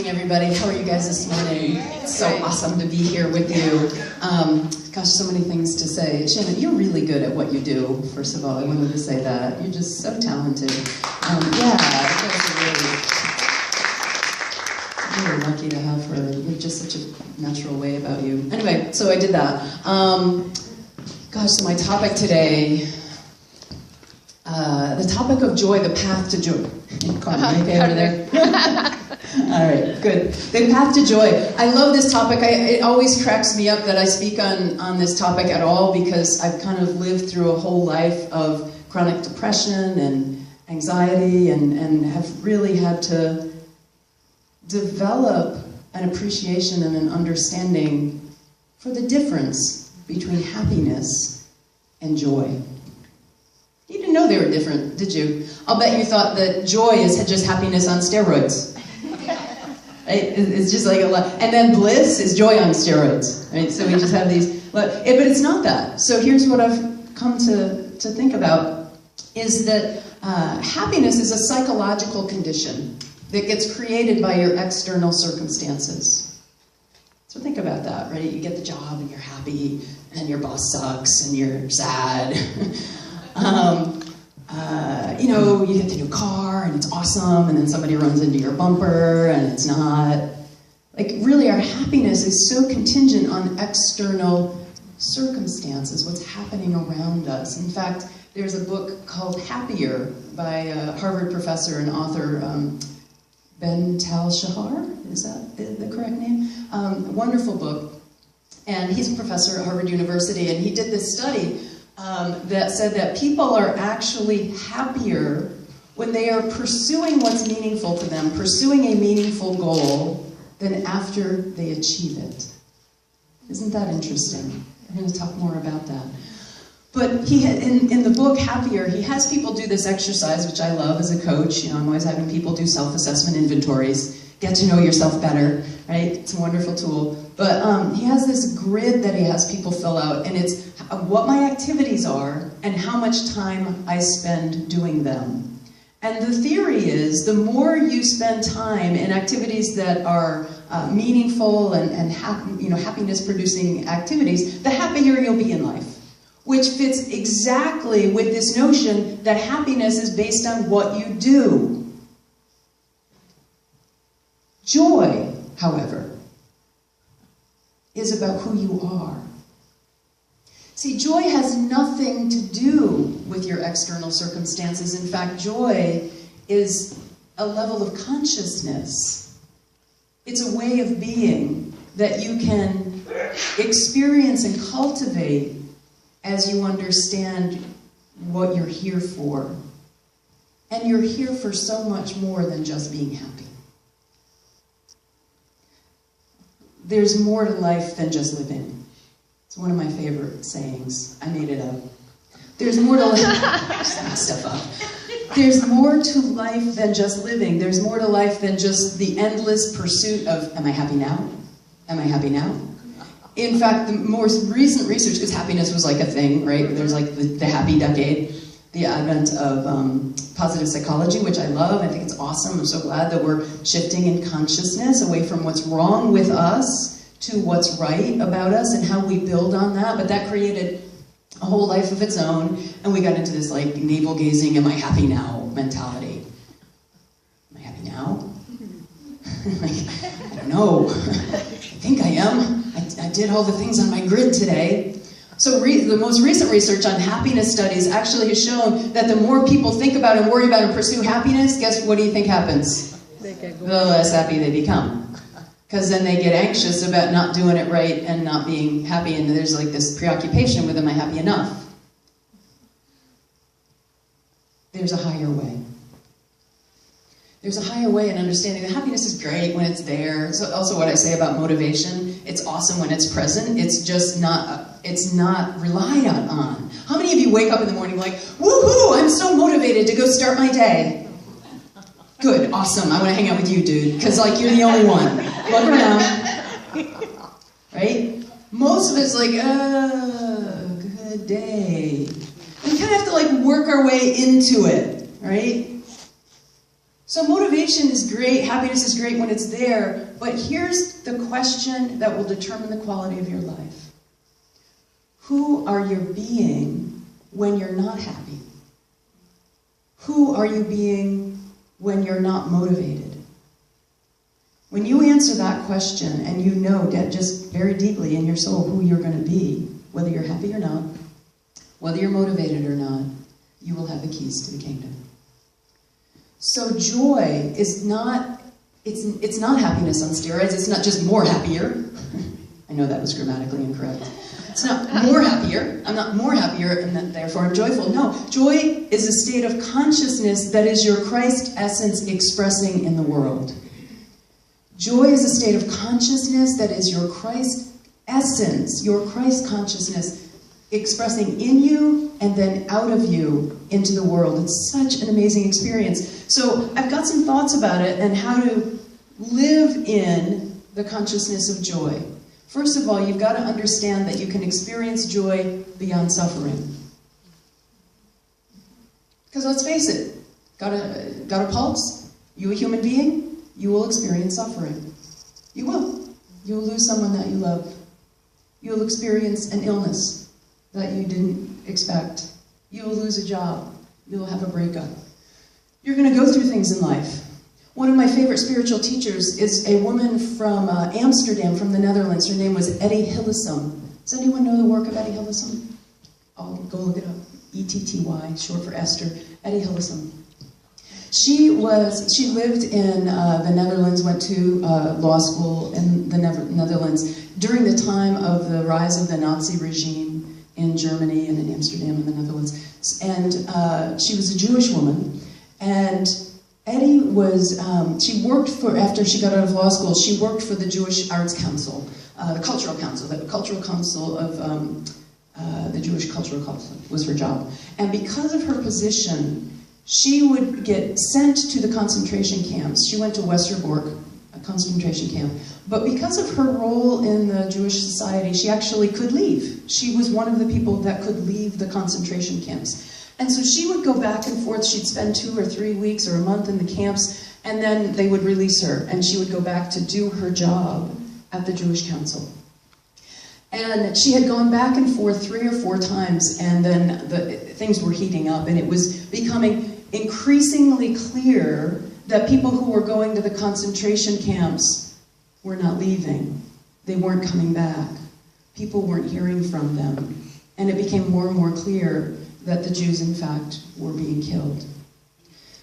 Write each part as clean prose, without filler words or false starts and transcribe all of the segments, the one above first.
morning, everybody. How are you guys this morning? It's so awesome to be here with you. Gosh, so many things to say. Shannon, you're really good at what you do, first of all. I wanted to say that. You're just so talented. Yeah, you're really lucky to have her. You're just such a natural way about you. Anyway, so I did that. Gosh, so my topic today, the topic of joy, the path to joy. Okay over there? All right, good. The path to joy. I love this topic. It always cracks me up that I speak on this topic at all, because I've kind of lived through a whole life of chronic depression and anxiety, and have really had to develop an appreciation and an understanding for the difference between happiness and joy. You didn't know they were different, did you? I'll bet you thought that joy is just happiness on steroids. Right? It's just like a lot. And then bliss is joy on steroids. Right? So we just have these. But it's not that. So here's what I've come to think about, is that happiness is a psychological condition that gets created by your external circumstances. So think about that, right? You get the job and you're happy, and your boss sucks and you're sad. You know, you get the new car and it's awesome, and then somebody runs into your bumper and it's not. Like, really, our happiness is so contingent on external circumstances, what's happening around us. In fact, there's a book called Happier by a Harvard professor and author, Ben Tal-Shahar, is that the correct name? Wonderful book. And he's a professor at Harvard University, and he did this study that said that people are actually happier when they are pursuing what's meaningful to them, pursuing a meaningful goal, than after they achieve it. Isn't that interesting? We're going to talk more about that. But he had, in the book Happier, he has people do this exercise, which I love as a coach. You know, I'm always having people do self-assessment inventories, get to know yourself better, right? It's a wonderful tool. But he has this grid that he has people fill out, and it's what my activities are and how much time I spend doing them. And the theory is, the more you spend time in activities that are meaningful and happiness-producing activities, the happier you'll be in life. Which fits exactly with this notion that happiness is based on what you do. Joy, however, is about who you are. See, joy has nothing to do with your external circumstances. In fact, joy is a level of consciousness. It's a way of being that you can experience and cultivate as you understand what you're here for. And you're here for so much more than just being happy. There's more to life than just living. It's one of my favorite sayings. I made it up. There's more to life. Stuff up. There's more to life than just living. There's more to life than just the endless pursuit of, am I happy now? Am I happy now? In fact, the most recent research, because happiness was like a thing, right? There's like the happy decade, the advent of positive psychology, which I love. I think it's awesome. I'm so glad that we're shifting in consciousness away from what's wrong with us to what's right about us and how we build on that. But that created a whole life of its own, and we got into this like navel-gazing, am I happy now mentality. Am I happy now? Like, I don't know. I think I am. I did all the things on my grid today. So the most recent research on happiness studies actually has shown that the more people think about and worry about and pursue happiness, what do you think happens? The less happy they become. Because then they get anxious about not doing it right and not being happy, and there's like this preoccupation with, am I happy enough? There's a higher way. There's a higher way in understanding that happiness is great when it's there. So also what I say about motivation, it's awesome when it's present. It's just not, it's not relied on. How many of you wake up in the morning like, woohoo, I'm so motivated to go start my day? Good, awesome, I want to hang out with you, dude, because like you're the only one. Look around, right? Most of it's like, oh, good day. We kind of have to like work our way into it, right? So motivation is great, happiness is great when it's there, but here's the question that will determine the quality of your life. Who are you being when you're not happy? Who are you being when you're not motivated? When you answer that question and you know just very deeply in your soul who you're going to be, whether you're happy or not, whether you're motivated or not, you will have the keys to the kingdom. So joy is not, it's not happiness on steroids. It's not just more happier. I know that was grammatically incorrect. It's not more happier. I'm not more happier and therefore I'm joyful. No, joy is a state of consciousness that is your Christ essence expressing in the world. Joy is a state of consciousness that is your Christ essence, your Christ consciousness expressing in you and then out of you into the world. It's such an amazing experience. So I've got some thoughts about it and how to live in the consciousness of joy. First of all, you've got to understand that you can experience joy beyond suffering. Because let's face it, got a pulse? You a human being? You will experience suffering. You will. You will lose someone that you love. You will experience an illness that you didn't expect. You will lose a job. You will have a breakup. You're going to go through things in life. One of my favorite spiritual teachers is a woman from Amsterdam, from the Netherlands. Her name was Etty Hillesum. Does anyone know the work of Etty Hillesum? I'll go look it up. E-T-T-Y, short for Esther. Etty Hillesum. She lived in the Netherlands, went to law school in the Netherlands during the time of the rise of the Nazi regime in Germany and in Amsterdam in the Netherlands. And she was a Jewish woman. And Etty was, she worked for, after she got out of law school, she worked for the Jewish Arts Council, the Cultural Council of the Jewish Cultural Council was her job. And because of her position, she would get sent to the concentration camps. She went to Westerbork, a concentration camp. But because of her role in the Jewish society, she actually could leave. She was one of the people that could leave the concentration camps. And so she would go back and forth. She'd spend 2 or 3 weeks or a month in the camps, and then they would release her, and she would go back to do her job at the Jewish Council. And she had gone back and forth 3 or 4 times, and then things were heating up, and it was becoming increasingly clear that people who were going to the concentration camps were not leaving. They weren't coming back. People weren't hearing from them. And it became more and more clear that the Jews, in fact, were being killed.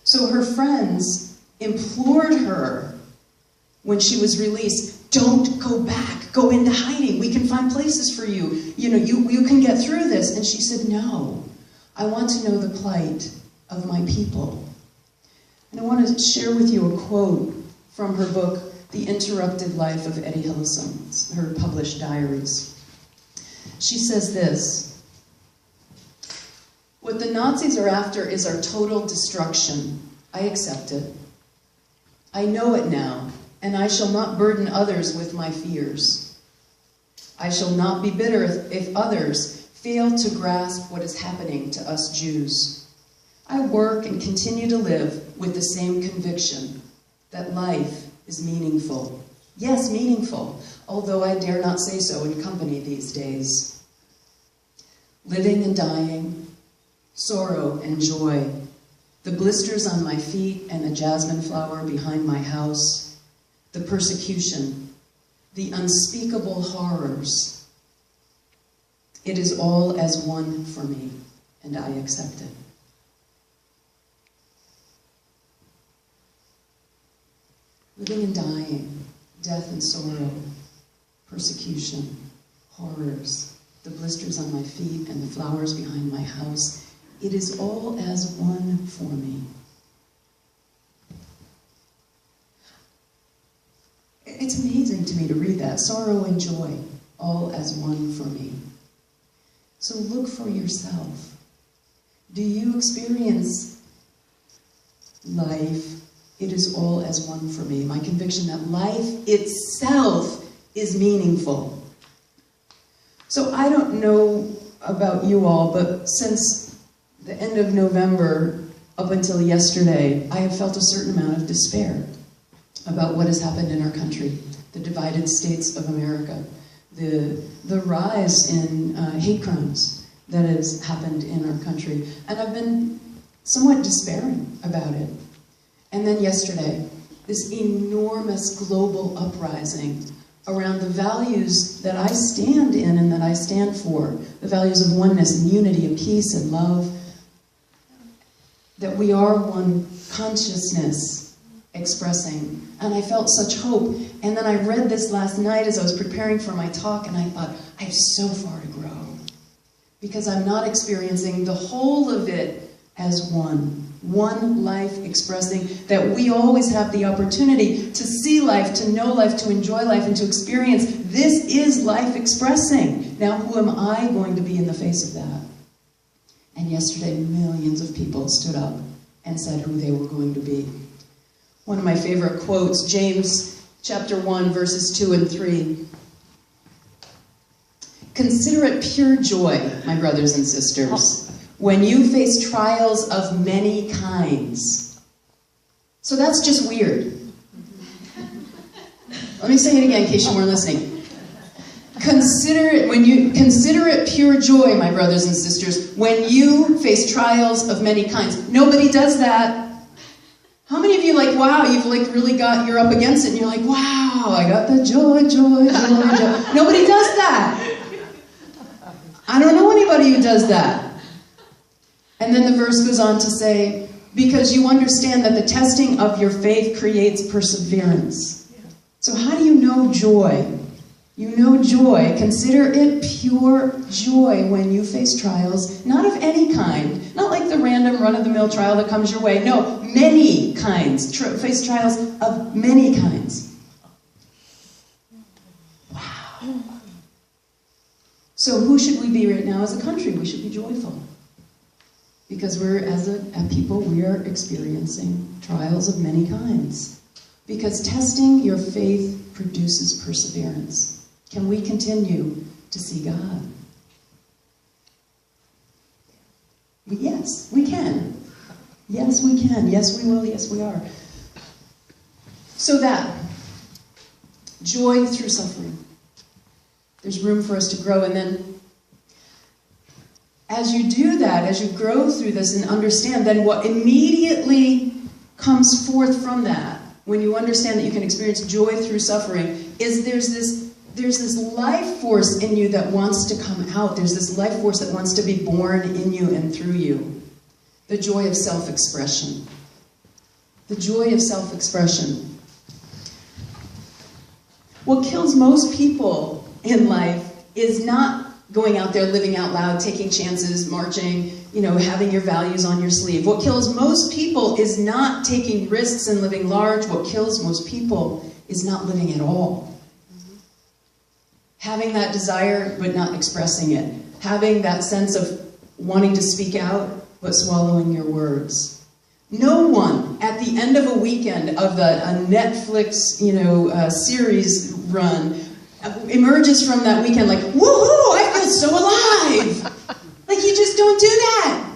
So her friends implored her when she was released, don't go back, go into hiding. We can find places for you. You know, you can get through this. And she said, no, I want to know the plight of my people. And I want to share with you a quote from her book, The Interrupted Life of Etty Hillesum, her published diaries. She says this, what the Nazis are after is our total destruction. I accept it. I know it now, and I shall not burden others with my fears. I shall not be bitter if others fail to grasp what is happening to us Jews. I work and continue to live with the same conviction that life is meaningful. Yes, meaningful, although I dare not say so in company these days. Living and dying, sorrow and joy, the blisters on my feet and the jasmine flower behind my house, the persecution, the unspeakable horrors. It is all as one for me, and I accept it. Living and dying, death and sorrow, persecution, horrors, the blisters on my feet and the flowers behind my house. It is all as one for me. It's amazing to me to read that. Sorrow and joy, all as one for me. So look for yourself. Do you experience life? It is all as one for me. My conviction that life itself is meaningful. So I don't know about you all, but since the end of November, up until yesterday, I have felt a certain amount of despair about what has happened in our country, the divided states of America, the rise in hate crimes that has happened in our country. And I've been somewhat despairing about it. And then yesterday, this enormous global uprising around the values that I stand in and that I stand for, the values of oneness and unity and peace and love, that we are one consciousness expressing. And I felt such hope. And then I read this last night as I was preparing for my talk, and I thought, I have so far to grow. Because I'm not experiencing the whole of it as one life expressing, that we always have the opportunity to see life, to know life, to enjoy life, and to experience. This is life expressing. Now, who am I going to be in the face of that? And yesterday, millions of people stood up and said who they were going to be. One of my favorite quotes, James chapter 1, verses 2 and 3. Consider it pure joy, my brothers and sisters, when you face trials of many kinds. So that's just weird. Let me say it again in case you weren't listening. Consider it pure joy, my brothers and sisters, when you face trials of many kinds. Nobody does that. How many of you wow, you've you're up against it and you're like, wow, I got the joy, joy, joy, joy. Nobody does that. I don't know anybody who does that. And then the verse goes on to say, because you understand that the testing of your faith creates perseverance. So how do you know joy? You know joy. Consider it pure joy when you face trials, not of any kind, not like the random run-of-the-mill trial that comes your way. No, many kinds. Face trials of many kinds. Wow. So who should we be right now as a country? We should be joyful. Because we're, as a people, we are experiencing trials of many kinds. Because testing your faith produces perseverance. Can we continue to see God? Yes, we can. Yes, we can. Yes, we will. Yes, we are. So that joy through suffering. There's room for us to grow. And then as you do that, as you grow through this and understand, then what immediately comes forth from that, when you understand that you can experience joy through suffering, is there's this life force in you that wants to come out. There's this life force that wants to be born in you and through you. The joy of self-expression. The joy of self-expression. What kills most people in life is not going out there, living out loud, taking chances, marching, having your values on your sleeve. What kills most people is not taking risks and living large. What kills most people is not living at all. Having that desire, but not expressing it. Having that sense of wanting to speak out, but swallowing your words. No one, at the end of a weekend of a Netflix, series run, emerges from that weekend like, woohoo, I feel so alive. You just don't do that.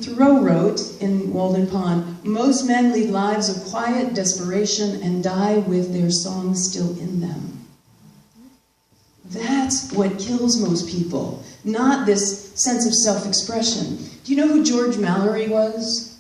Thoreau wrote in Walden Pond, most men lead lives of quiet desperation and die with their songs still in them. That's what kills most people, not this sense of self-expression. Do you know who George Mallory was?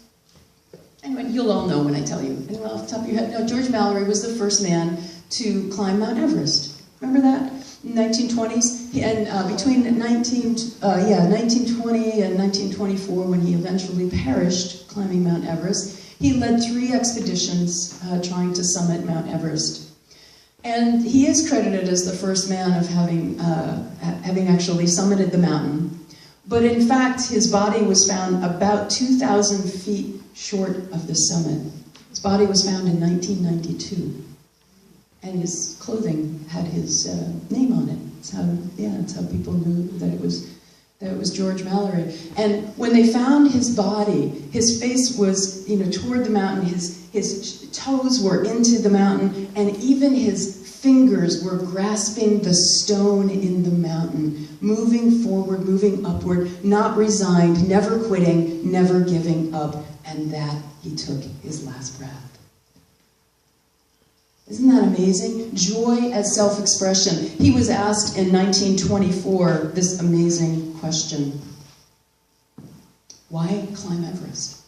Anyway, you'll all know when I tell you. Anyone off the top of your head? No, George Mallory was the first man to climb Mount Everest. Remember that? In the 1920s? And between 1920 and 1924, when he eventually perished climbing Mount Everest, he led 3 expeditions trying to summit Mount Everest. And he is credited as the first man of having actually summited the mountain. But in fact, his body was found about 2,000 feet short of the summit. His body was found in 1992. And his clothing had his name on it. That's how people knew that it was That was George Mallory. And when they found his body, his face was, toward the mountain, his toes were into the mountain, and even his fingers were grasping the stone in the mountain, moving forward, moving upward, not resigned, never quitting, never giving up, and that he took his last breath. Isn't that amazing? Joy as self-expression. He was asked in 1924 this amazing question. Why climb Everest?